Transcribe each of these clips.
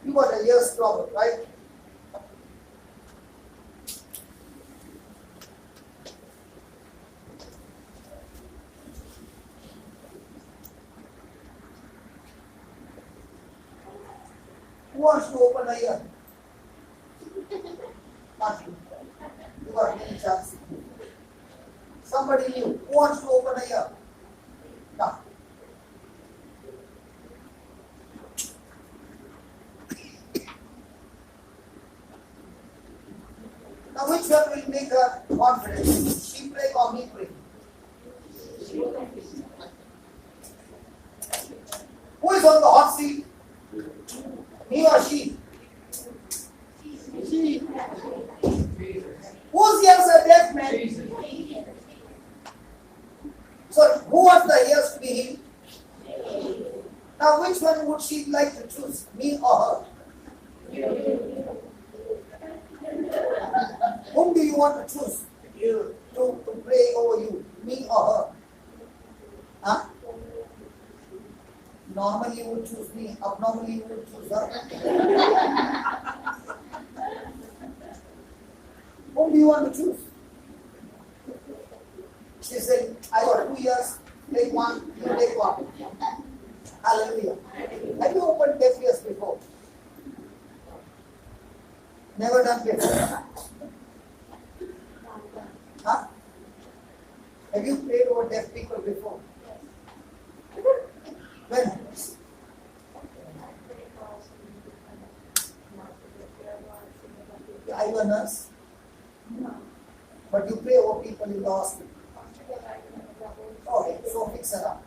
You got a ears problem, right? Who wants to open a ear? Not you. You got many chances. Somebody new. Who wants to open a ear? No. Now which one will make her confident? She pray or me pray? Who is on the hot seat? Me or she? Whose ears are deaf, man? So who wants the ears to be healed? Now which one would she like to choose? Me or her? Whom do you want to choose? You to pray over you? Me or her? Huh? Normally you would choose me. Abnormally you would choose her. Whom do you want to choose? She said, I got 2 years, take one, you take one. Hallelujah. Have you opened deaf ears before? Never done before. Huh? Have you prayed over deaf people before? When? Are you a nurse? No. But you pray over people in the hospital. Okay, so fix her up.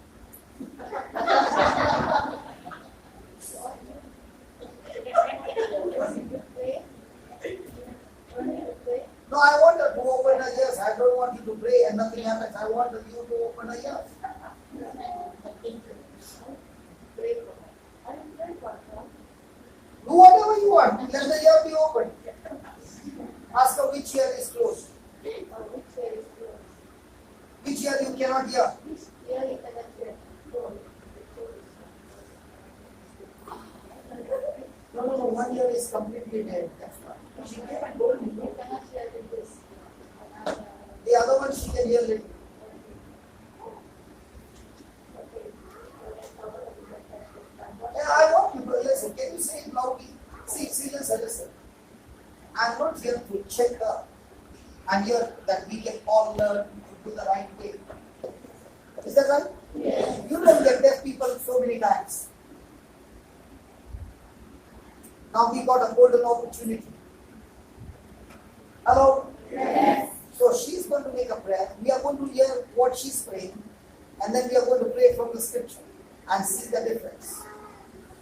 No, I want her to open her ears. I don't want you to pray and nothing happens. I want you to open her ears. Do whatever you want. Let the ear be open. Ask her which ear is closed. Which ear you cannot hear? No, one ear is completely dead. That's why. She came and told me. The other one she can hear little. I want you to listen. Can you say it loudly? See, listen. I'm not here to check her. I'm here that we can all learn to do the right way. Is that right? Yes. You don't get deaf people so many times. Now we got a golden opportunity. Hello? Yes. So she's going to make a prayer. We are going to hear what she's praying. And then we are going to pray from the scripture and see the difference.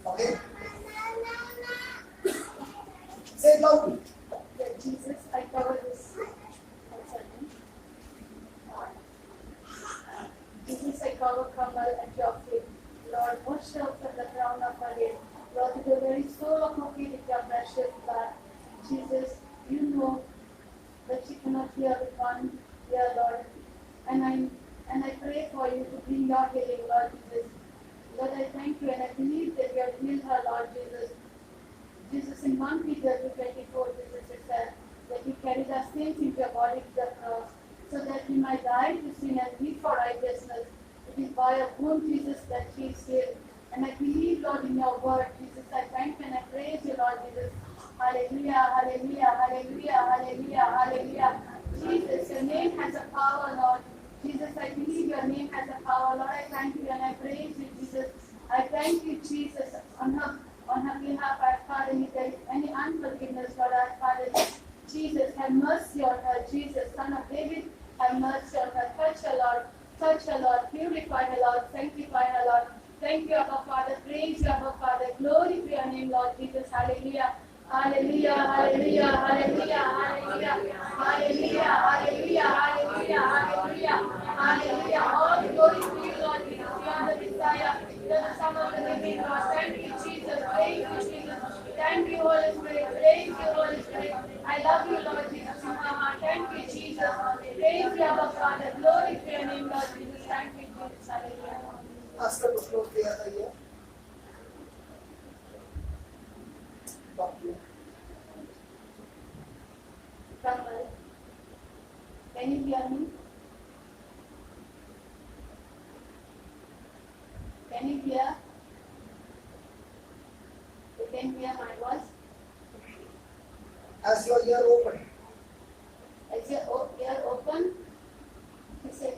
Okay? Say it loudly. Jesus, I cover this. Jesus, I cover Kamal and your feet. Lord, wash her from the crown of her head. Lord, to the very soul of her feet with your precious blood. Jesus, you know that she cannot hear with one ear, Lord. And I pray for you to bring your healing, Lord Jesus. Lord, I thank you and I believe that you have healed her, Lord Jesus. Jesus, in 1 Peter 2:24, Jesus said that you carried our sins into your body to the cross, so that we might die to sin and live for righteousness. It is by your wound, Jesus, that she is healed. And I believe, Lord, in your word, Jesus. I thank you and I praise you, Lord Jesus. Hallelujah, hallelujah, hallelujah, hallelujah, hallelujah. Jesus, your name has a power, Lord. Jesus, I believe your name has a power, Lord. I thank you and I praise you, Jesus. I thank you, Jesus, on her behalf. I pardon if there is any unforgiveness, Lord. I pardon. Jesus, have mercy on her. Jesus, Son of David, have mercy on her. Touch her, Lord. Touch her, Lord. Purify her, Lord. Sanctify her, Lord. Thank you, Abba Father. Praise you, Abba Father. Glory to your name, Lord Jesus. Hallelujah. Hallelujah, hallelujah, hallelujah, hallelujah, hallelujah, hallelujah, hallelujah, hallelujah, hallelujah. All glory to you, Lord Jesus. You are the Messiah. You are the Son of the living God. Thank you, Jesus. Praise you, Jesus. Thank you, Holy Spirit. Praise you, Holy Spirit. I love you, Lord Jesus, in my heart. Thank you, Jesus. Praise you, Abba Father. Glory to your name, Lord Jesus. Thank you, Jesus. Hallelujah. Ask her to close the other ear. Can you hear me? Can you hear? You can hear my voice? As your ear open. Is your ear open? He said,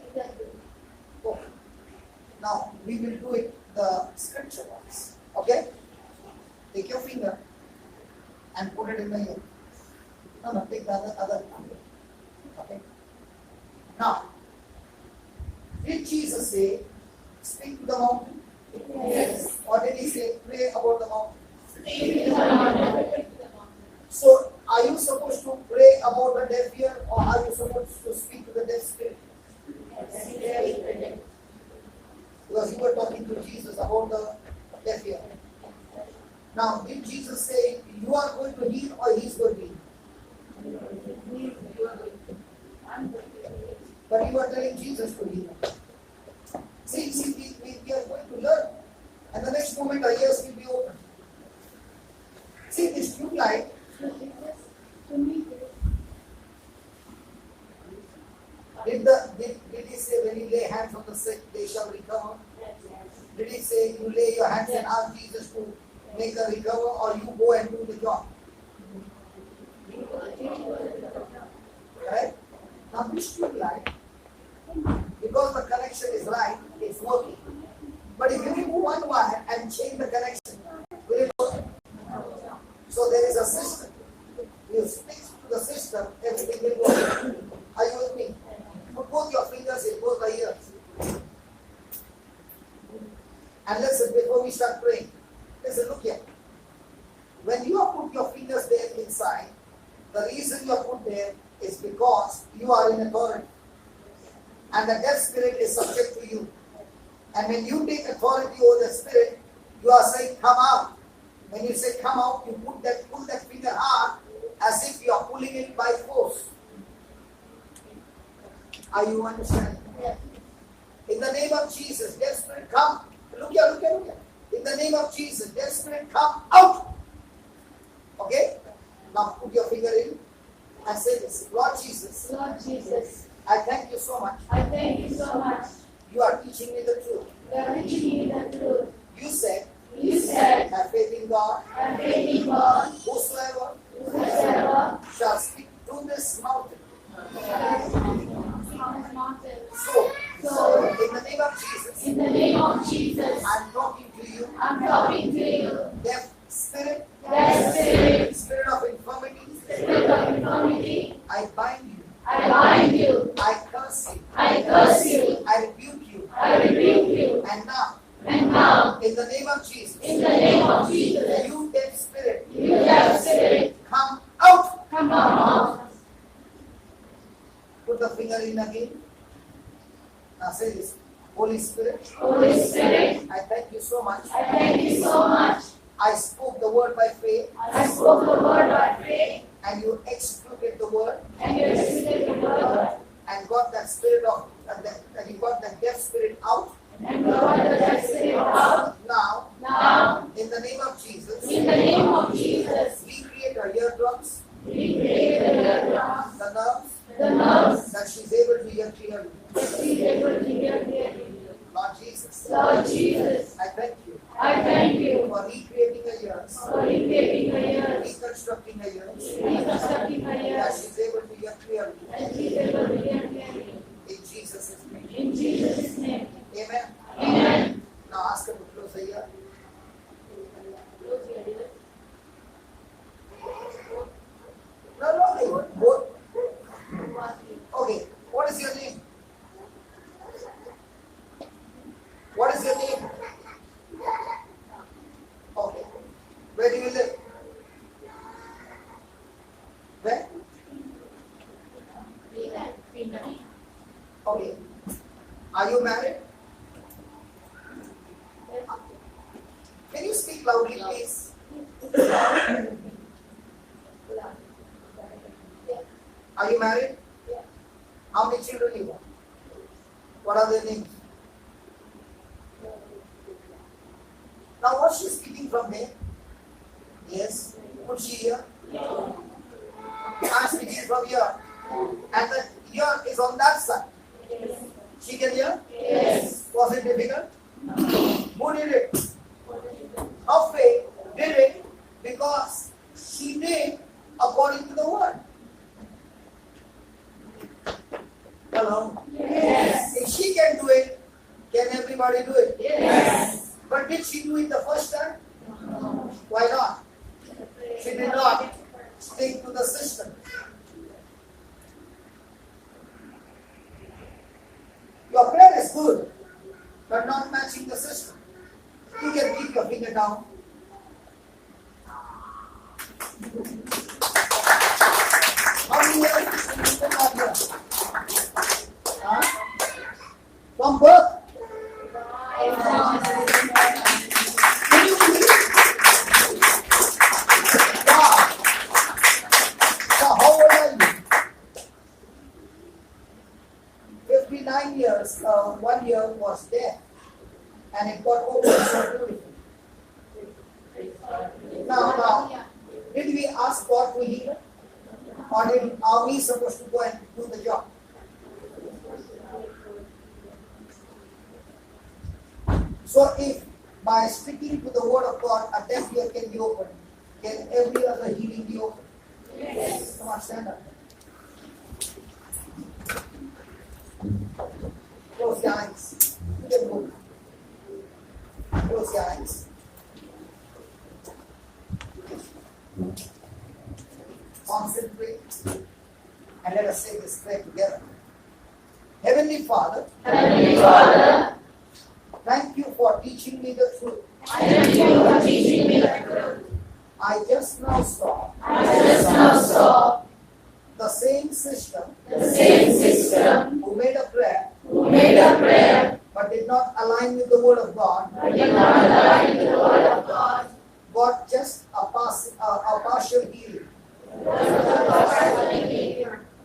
Okay. Now we will do it the scripture wise. Okay? Take your finger and put it in the ear. No, take the other finger. Okay? Now, did Jesus say, speak to the mountain? Yes. Or did he say, pray about the mountain? Speak to the mountain. So, are you supposed to pray about the deaf ear, or are you supposed to speak to the deaf spirit? Because you were talking to Jesus about the deaf ear. Now, did Jesus say, you are going to heal or he's going to heal? But you are telling Jesus to heal. See, we are going to learn. And the next moment our ears will be open. See, this tube light. Did he say when you lay hands on the sick, they shall recover? Did he say you lay your hands and ask Jesus to make a recover, or you go and do the job? Right? Now this tube light, because the connection is right, it's working. But if you remove one wire and change the connection, will it work? So there is a system. You speak to the system, everything will work. Are you with me? Put both your fingers in both the ears. And listen, before we start praying, listen, look here. When you have put your fingers there inside, the reason you have put there is because you are in authority. And the deaf spirit is subject to you. And when you take authority over the spirit, you are saying, come out. When you say come out, you pull that finger hard as if you are pulling it by force. Are you understanding? Yes. In the name of Jesus, deaf spirit, come. Look here. In the name of Jesus, deaf spirit, come out. Okay? Now put your finger in and say this. Lord Jesus. Lord Jesus, I thank you so much. I thank you so much. You are teaching me the truth. You are teaching me the truth. You said, Have faith in God. have faith in God. Whosoever Whosoever shall speak to this mountain. mountain. So, in the name of Jesus, In the name of Jesus, I'm talking to you, I'm talking to you. deaf spirit, That spirit, spirit of infirmity, spirit of infirmity, I bind you, I bind you. I curse you, I curse you. I rebuke you, I rebuke you. and now, And in the name of Jesus, in the name of Jesus, you deaf spirit, you deaf spirit, come out. come out. Put the finger in again. Now say this. Holy Spirit, Holy Spirit, I thank you so much. I thank you so much. I spoke the word by faith, I spoke the word by faith, and you executed the word, and you executed the word, and got that spirit of, and you got that deaf spirit out. and brought the deaf spirit out. Now, in the name of Jesus, In the name of Jesus, we create our eardrums, we create the eardrums, the nerves, that she's able to hear clearly. that she is able to hear clearly. Lord Jesus, Lord Jesus, I thank you I thank you for recreating her ears, for recreating her ears, reconstructing her ears, reconstructing her that ears, she's able to hear clearly. and she is able to hear clearly. In Jesus' name. In Jesus' name. Amen. Amen. Now ask her to close the ear. No, both. Okay, what is your name? What is your name? Okay. Where do you live? Where? Okay. Are you married? Can you speak loudly, please? Are you married? How many children you have? What are their names? Now, was she speaking from there? Yes. Could she hear? I'm speaking from here. And the here is on that side. Yes. She can hear? Yes. Was it difficult? Who did it? What did you do? Her faith did it because she did according to the word. Hello? Yes. If she can do it, can everybody do it? Yes. But did she do it the first time? No. Why not? She did not stick to the system. Your prayer is good, but not matching the system. You can keep your finger down. How many years you been out here? Huh? From birth? Can you believe? Wow. So how old are you? 59 years. 1 year was death, and it got opened so beautiful. Now, did we ask God to heal it? Or are we supposed to go and do the job? So if by sticking to the word of God, a deaf ear can be opened, can every other healing be opened? Yes. Come on, stand up. Close your eyes. You can move. Close your eyes. Concentrate and let us say this prayer together. Heavenly Father, Heavenly Father, thank you for teaching me the truth. thank you for teaching me the truth. I just now saw I just now saw the same system the same system who made a prayer who made a prayer but did not align with the word of God but did not align with the word of God. got just a partial healing.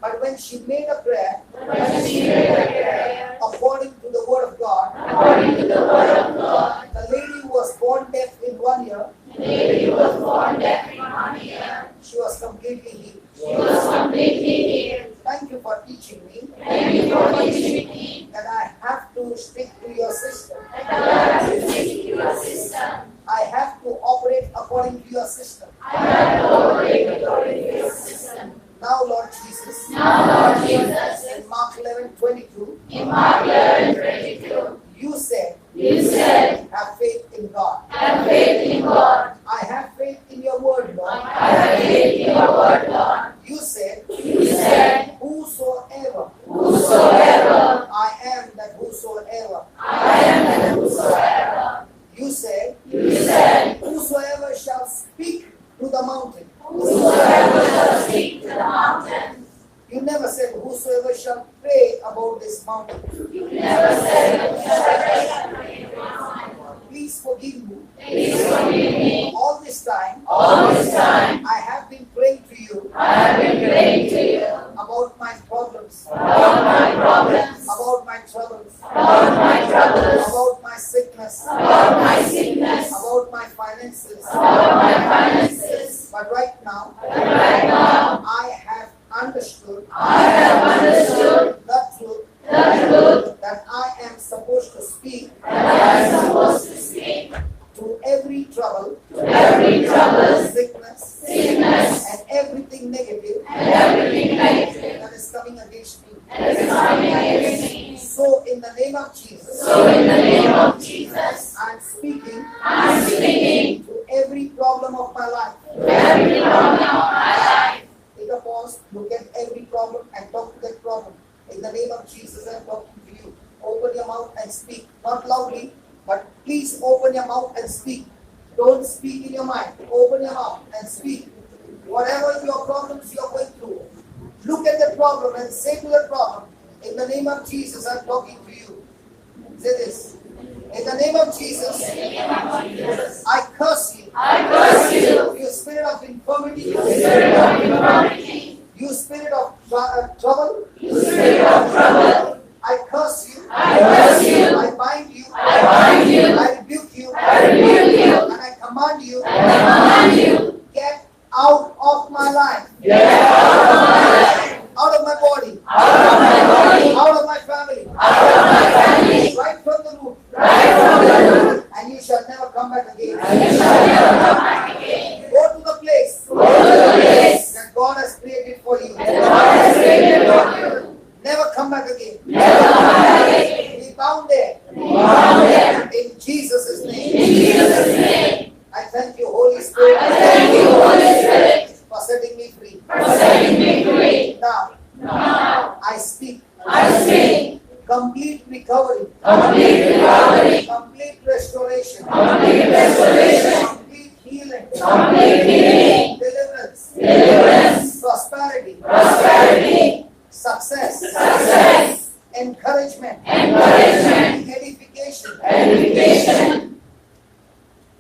But when she made a prayer When she made a prayer according to the word of God, according to the word of God, the lady was born deaf in 1 year. the lady was born deaf in 1 year. She was completely healed. She was completely healed. Thank you for teaching me Thank you for teaching me that I have to stick to your system. that I have to stick to your system. I have to operate according to your system. I have to operate according to your system. Now, Lord Jesus, Now, Lord Jesus, in Mark 11:22, in Mark 11:22, you said, you said, have faith in God. have faith in God. I have faith in your word, Lord. I have faith in your word, Lord. You said, You said, whosoever, whosoever, I am that whosoever. I am the whosoever. You said, You said, whosoever shall speak to the mountain. whosoever shall speak to the mountains. You never said, whosoever shall pray about this mountain. You never said, whosoever shall pray to the mountain. Please forgive me. Please forgive me. All this time, I have been praying to you I have been praying to you about my problems, about my problems, about my troubles, about my troubles, about my sickness, about my sickness, about my finances. about my finances. But right now, But right now, I have understood I have understood the truth the truth that I am supposed to speak that I am supposed to speak to every trouble, to every trouble, sickness, sickness, and everything negative and everything negative that is coming against me. that is coming against me. So, in the name of Jesus, So in the name of Jesus, I am speaking I am speaking to every problem of my life. to every problem of my life. Take a pause, look at every problem and talk to that problem. In the name of Jesus, I am talking to you. Open your mouth and speak. Not loudly, but please open your mouth and speak. Don't speak in your mind. Open your mouth and speak. Whatever your problems you are going through, look at the problem and say to the problem, in the name of Jesus, I am talking to you. Say this. In the name of Jesus, I curse you. I curse you, You spirit of infirmity. you spirit of infirmity, You spirit of trouble. you spirit of trouble. I curse you. I curse you, I bind you. I bind you, I rebuke you. I rebuke you, And I command you. and I command you, Get out of my life. get out of my life, Out of my body. out of Spirit. I thank you, Holy Spirit, For setting me free. for setting me free. Now, Now, I speak I speak complete recovery, complete recovery, complete restoration, complete restoration, complete healing, complete healing, deliverance, deliverance, prosperity, prosperity, success, success, encouragement, encouragement, edification. edification.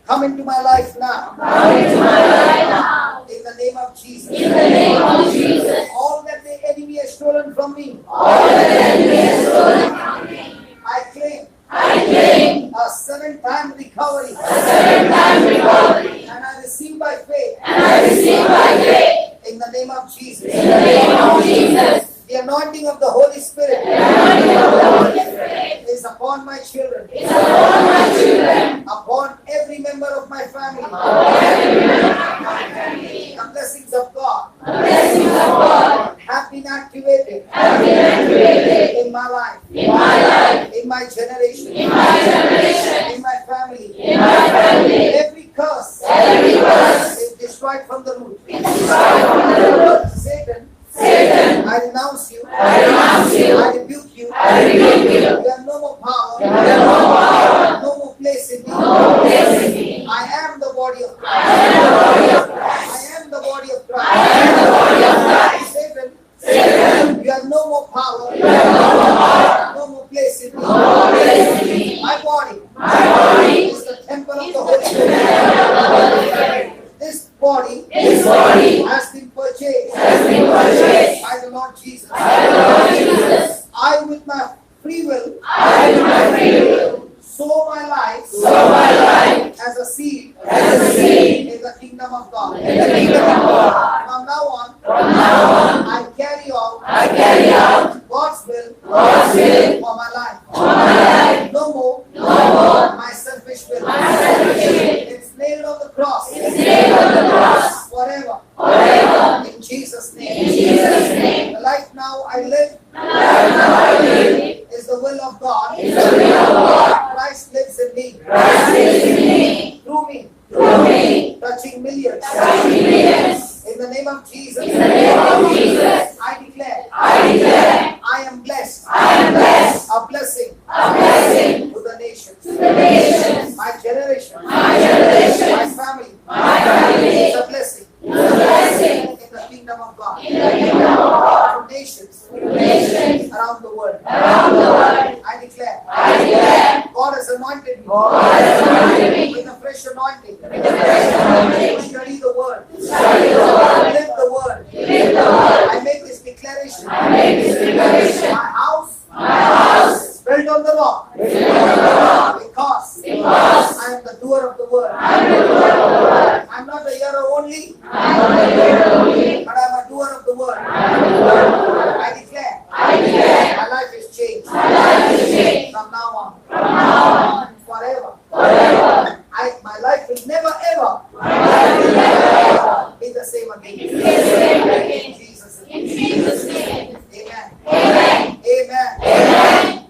Come into my life now. Come into my life now. In the name of Jesus. In the name of Jesus. All that the enemy has stolen from me, All that the enemy has stolen from me, I claim I claim a 7-time recovery. a 7-time recovery. And I receive by faith. And I receive by faith. In the name of Jesus. In the name of Jesus. The anointing of the Holy Spirit The anointing of the Holy Spirit is upon my children, is upon my children, upon every member of my family. upon every member of my family. The blessings of God The blessings of God have been activated have been activated in my life, in my life, in my generation, in my generation, in my family. in my family. Every curse Every curse is destroyed from the root. is destroyed from the root. Satan, Satan, I renounce you. I renounce you. I rebuke you. I rebuke you. You have no more power. You have no power, No more place in me. no place in me. I am the body of I Christ. am the body of Christ. I am the body of I Christ. am the body of Christ. Satan, Satan, you have no more power. you have no more power, No more place in me. no more place in me. My body My body is the temple of the Holy Spirit. the Holy Spirit. This body This body has been purchased has been purchased by the Lord Jesus. by the Lord Jesus. I, with my free will, I, with my free will, sow my life sow my life as a seed as a seed in the kingdom of God. in the kingdom of God. From now on, From now on, I carry out I carry out God's will God's will for my life. for my life. No more No more my selfish will. my selfish will. It's nailed on the cross It's nailed on the cross forever. forever. In Jesus' In name. Jesus' name. The life now I live The life now I live is the will of God. is the will of God. Christ lives in me, Christ lives in me, through me, through me, touching millions. touching millions. In the name of Jesus, In the name of Jesus, I declare I declare I am blessed, I am blessed, a blessing a blessing to the nations. to the nations. My generation, My generation, my family my family is a blessing is a blessing in the kingdom of God. in the kingdom of God. To nations To nations around the world, around the world, I declare I declare God has anointed me God has anointed me with a fresh anointing with the fresh anointing to study the word, to study the word, live the word. live the word. I make this declaration. I make this declaration. My house My house is built on the rock is built on the rock because because I am the doer of the word. I am the doer of the word. I'm not a hearer only, I am not a hearer only, but I'm a doer of the word. I am the doer of the word. I declare I declare my life is changed my life is changed from now on, from now on forever. forever. My life will never ever My life will never ever be the same again. be the same again. In Jesus' In name. Jesus' name. Amen. Amen. Amen. Amen.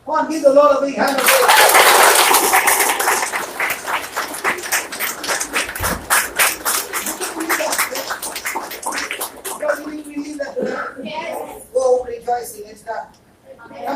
Come on, give the Lord a big hand of praise. Because you believe that tonight? Yes. Go rejoicing. It's done.